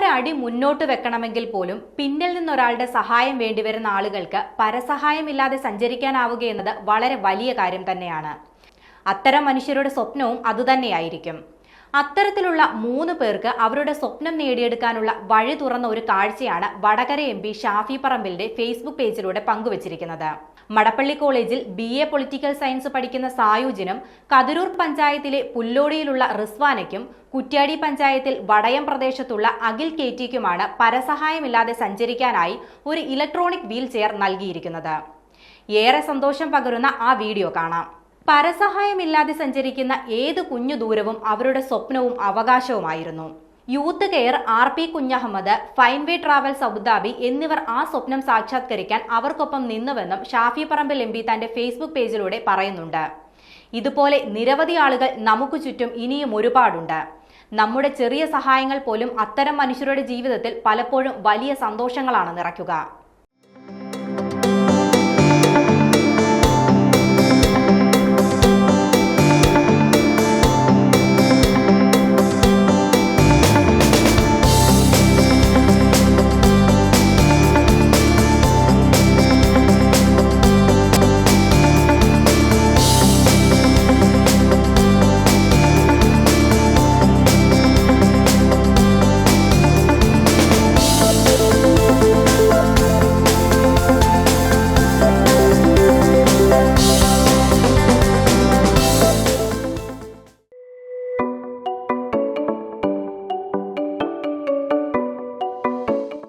ഒരടി മുന്നോട്ട് വെക്കണമെങ്കിൽ പോലും പിന്നിൽ നിന്നൊരാളുടെ സഹായം വേണ്ടിവരുന്ന ആളുകൾക്ക് പരസഹായമില്ലാതെ സഞ്ചരിക്കാനാവുകയെന്നത് വളരെ വലിയ കാര്യം തന്നെയാണ്. അത്തരം മനുഷ്യരുടെ സ്വപ്നവും അതുതന്നെയായിരിക്കും. അത്തരത്തിലുള്ള 3 പേർക്ക് അവരുടെ സ്വപ്നം നേടിയെടുക്കാനുള്ള വഴി തുറന്ന ഒരു കാഴ്ചയാണ് വടകര MP ഷാഫി പറമ്പിലിന്റെ ഫേസ്ബുക്ക് പേജിലൂടെ പങ്കുവച്ചിരിക്കുന്നത്. മടപ്പള്ളി കോളേജിൽ BA പൊളിറ്റിക്കൽ സയൻസ് പഠിക്കുന്ന സായുജിനും കതിരൂർ പഞ്ചായത്തിലെ പുല്ലോടിയിലുള്ള റിസ്വാനയ്ക്കും കുറ്റ്യാടി പഞ്ചായത്തിൽ വടയം പ്രദേശത്തുള്ള അഖിൽ KTക്കുമാണ് പരസഹായമില്ലാതെ സഞ്ചരിക്കാനായി ഒരു ഇലക്ട്രോണിക് വീൽ ചെയർ നൽകിയിരിക്കുന്നത്. ഏറെ സന്തോഷം പകരുന്ന ആ വീഡിയോ കാണാം. പരസഹായമില്ലാതെ സഞ്ചരിക്കുന്ന ഏത് കുഞ്ഞു ദൂരവും അവരുടെ സ്വപ്നവും അവകാശവുമായിരുന്നു. Youth care, RP Kunhahammed, fineway travels Abu Dhabi എന്നിവർ ആ സ്വപ്നം സാക്ഷാത്കരിക്കാൻ അവർക്കൊപ്പം നിന്നുവെന്നും ഷാഫി പറമ്പിൽ MP തന്റെ ഫേസ്ബുക്ക് പേജിലൂടെ പറയുന്നുണ്ട്. ഇതുപോലെ നിരവധി ആളുകൾ നമുക്ക് ചുറ്റും ഇനിയും ഒരുപാടുണ്ട്. നമ്മുടെ ചെറിയ സഹായങ്ങൾ പോലും അത്തരം മനുഷ്യരുടെ ജീവിതത്തിൽ പലപ്പോഴും വലിയ സന്തോഷങ്ങളാണ് നിറയ്ക്കുക.